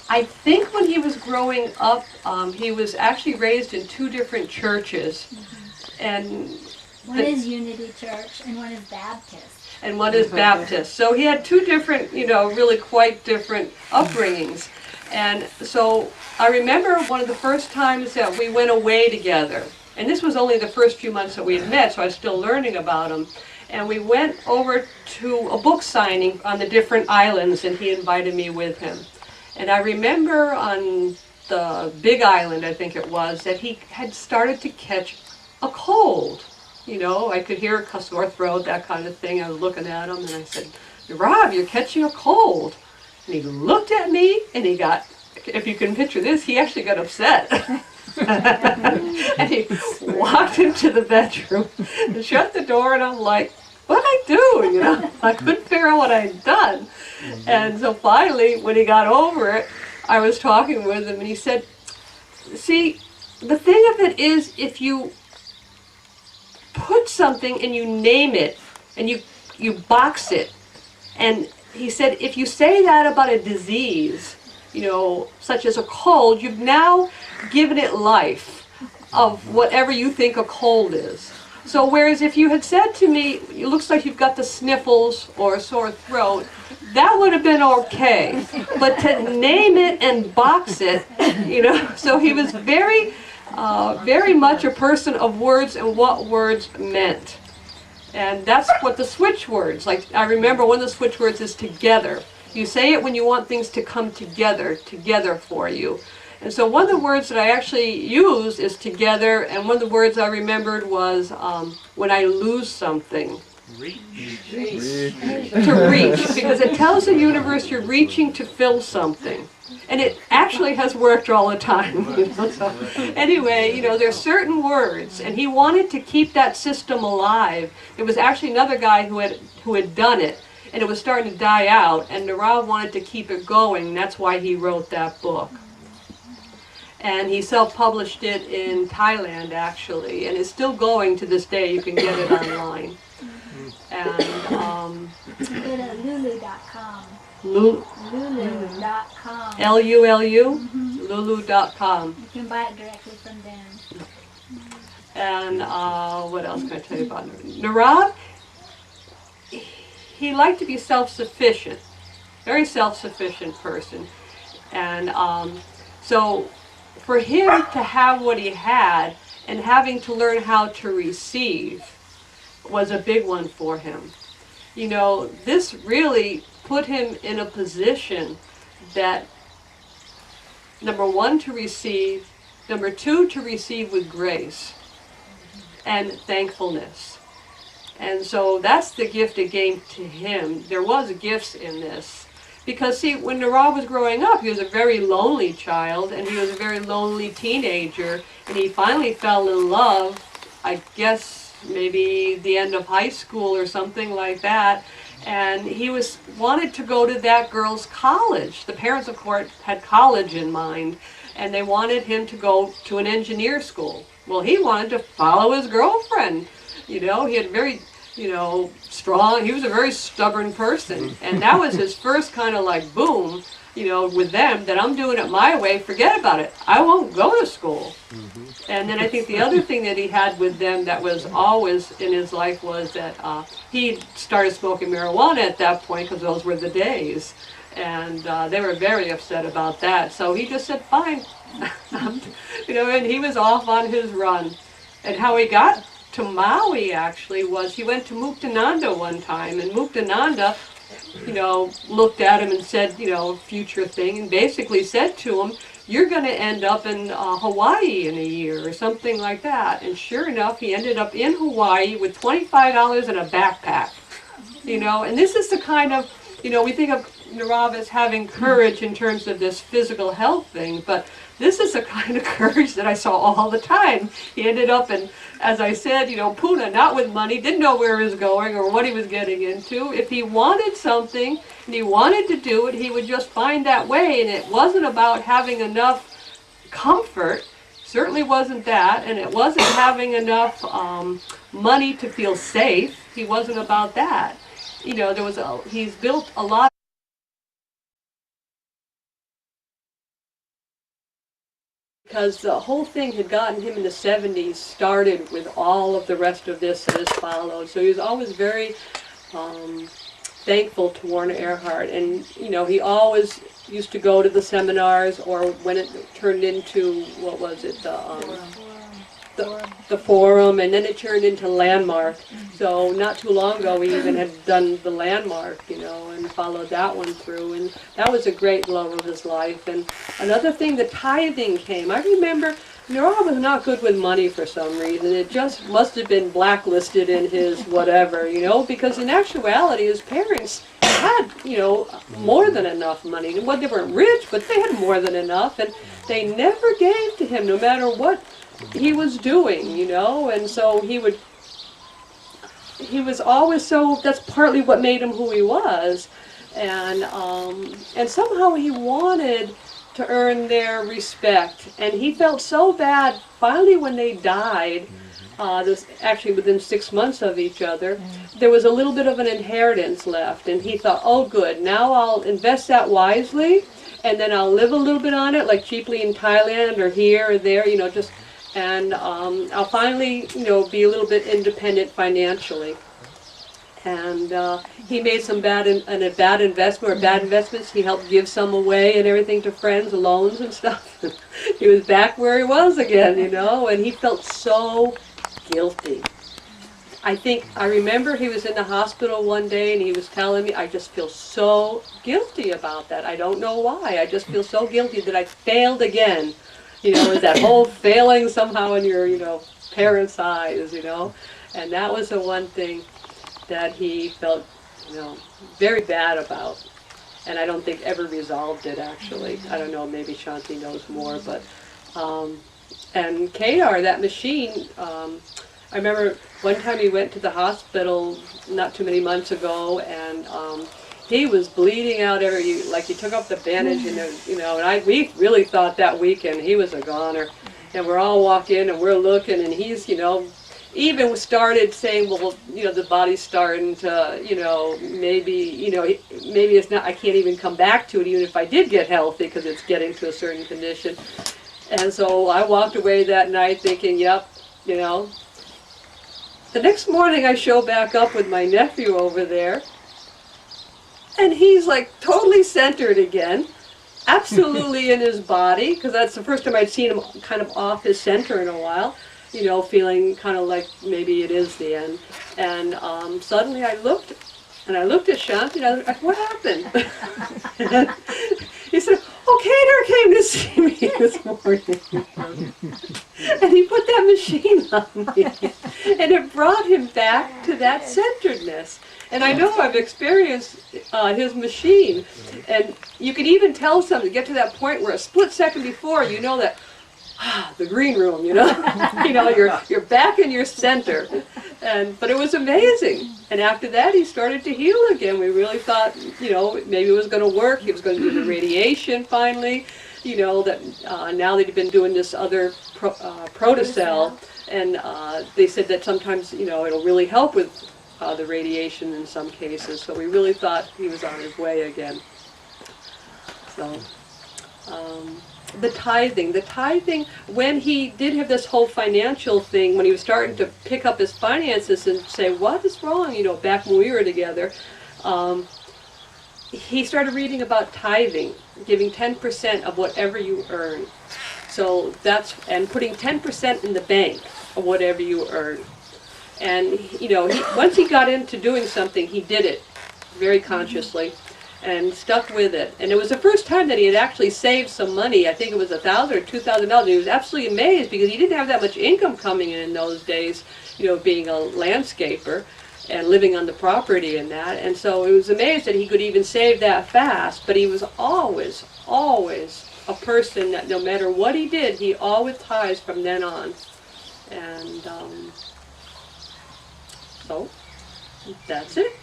I think when he was growing up, he was actually raised in two different churches. And one is Unity Church and one is Baptist. And one is Baptist. So he had two different, really quite different upbringings. And so I remember one of the first times that we went away together. And this was only the first few months that we had met, so I was still learning about him. And we went over to a book signing on the different islands, and he invited me with him. And I remember on the Big Island, I think it was, that he had started to catch a cold. I could hear a sore throat, that kind of thing. I was looking at him, and I said, "Rob, you're catching a cold." And he looked at me, and he got, if you can picture this, he actually got upset. And he walked into the bedroom and shut the door, and I'm like, what'd I do? I couldn't figure out what I'd done. And so finally, when he got over it, I was talking with him, and he said, see, the thing of it is, if you put something and you name it, and you box it, and he said, if you say that about a disease, such as a cold, you've now given it life of whatever you think a cold is. So whereas if you had said to me, it looks like you've got the sniffles or a sore throat, that would have been okay. But to name it and box it, so he was very, very much a person of words and what words meant. And that's what the switch words, like I remember one of the switch words is together. You say it when you want things to come together for you. And so one of the words that I actually use is together, and one of the words I remembered was when I lose something. Reach. To reach, because it tells the universe you're reaching to fill something. And it actually has worked all the time. So, anyway, there's certain words, and he wanted to keep that system alive. There was actually another guy who had done it, and it was starting to die out, and Nirav wanted to keep it going, and that's why he wrote that book. And he self-published it in Thailand, actually, and it's still going to this day. You can get it online. And you can go to lulu.com. Lulu.com. Lulu? Lulu.com. You can buy it directly from them. And what else can I tell you about Nirav? He liked to be self-sufficient, very self-sufficient person. And so for him to have what he had and having to learn how to receive was a big one for him. This really put him in a position that, number one, to receive, number two, to receive with grace and thankfulness. And so that's the gift it gave to him. There was gifts in this. Because, see, when Nirav was growing up, he was a very lonely child, and he was a very lonely teenager, and he finally fell in love, I guess, maybe the end of high school or something like that, and he wanted to go to that girl's college. The parents, of course, had college in mind, and they wanted him to go to an engineer school. Well, he wanted to follow his girlfriend. He had very, strong, he was a very stubborn person, and that was his first kind of like boom, with them, that I'm doing it my way, forget about it, I won't go to school. And then I think the other thing that he had with them that was always in his life was that he started smoking marijuana at that point, because those were the days, and they were very upset about that, so he just said, fine. And he was off on his run. And how he got to Maui, actually, was he went to Muktananda one time, and Muktananda, looked at him and said, future thing, and basically said to him, you're going to end up in Hawaii in a year, or something like that. And sure enough, he ended up in Hawaii with $25 and a backpack. And this is the kind of, we think of Nirav as having courage in terms of this physical health thing, but this is the kind of courage that I saw all the time. He ended up in, as I said, Pune, not with money, didn't know where he was going or what he was getting into. If he wanted something and he wanted to do it, he would just find that way, and it wasn't about having enough comfort, certainly wasn't that, and it wasn't having enough money to feel safe. He wasn't about that. He's built a lot because the whole thing had gotten him in the 70s started with all of the rest of this that has followed. So he was always very thankful to Warner Earhart, and you know, he always used to go to the seminars, or when it turned into, what was it, the forum, and then it turned into Landmark. So not too long ago we even had done the Landmark, you know, and followed that one through, and that was a great love of his life. And another thing, the tithing came. I remember Nirav was not good with money for some reason. It just must have been blacklisted in his whatever, you know, because in actuality his parents had, you know, more than enough money. Well, they weren't rich, but they had more than enough, and they never gave to him no matter what he was doing, you know. And so he was always, so that's partly what made him who he was. And somehow he wanted to earn their respect, and he felt so bad finally when they died. This actually within 6 months of each other, there was a little bit of an inheritance left, and he thought, oh good, now I'll invest that wisely, and then I'll live a little bit on it, like cheaply in Thailand or here or there, you know, just, and I'll finally, you know, be a little bit independent financially. And he made some bad investments. He helped give some away and everything to friends, loans and stuff. He was back where he was again, you know, and he felt so guilty. I remember he was in the hospital one day and he was telling me, I just feel so guilty about that. I don't know why. I just feel so guilty that I failed again. You know, is that whole failing somehow in your, you know, parents' eyes, you know. And that was the one thing that he felt, you know, very bad about, and I don't think ever resolved it actually. I don't know, maybe Shanti knows more, but and Kedar, that machine, I remember one time he went to the hospital not too many months ago, and he was bleeding out like he took off the bandage, and you know, and we really thought that weekend he was a goner, and we're all walking and we're looking, and he's, you know, even started saying, well, you know, the body's starting to, you know, maybe it's not, I can't even come back to it even if I did get healthy, because it's getting to a certain condition. And so I walked away that night thinking, yep, you know. The next morning I show back up with my nephew over there, and he's like totally centered again, absolutely in his body, because that's the first time I'd seen him kind of off his center in a while. You know, feeling kind of like maybe it is the end. And suddenly I looked at Shanti, and I was like, what happened? He said, oh, Kedar came to see me this morning. And he put that machine on me. And it brought him back to that centeredness. And I know I've experienced his machine. And you can even tell something, get to that point where a split second before, you know that, the green room, you know, you know, you're back in your center, but it was amazing. And after that, he started to heal again. We really thought, you know, maybe it was going to work. He was going to do the radiation finally, you know, that now they've been doing this other protocell, and they said that sometimes, you know, it'll really help with the radiation in some cases. So we really thought he was on his way again. So. The tithing, when he did have this whole financial thing, when he was starting to pick up his finances and say, what is wrong, you know, back when we were together, he started reading about tithing, giving 10% of whatever you earn. So and putting 10% in the bank of whatever you earn. And, you know, once he got into doing something, he did it very consciously and stuck with it. And it was the first time that he had actually saved some money. I think it was $1,000 or $2,000. He was absolutely amazed because he didn't have that much income coming in those days, you know, being a landscaper and living on the property and that. And so he was amazed that he could even save that fast. But he was always, always a person that no matter what he did, he always tithes from then on. And so that's it.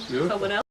Someone else?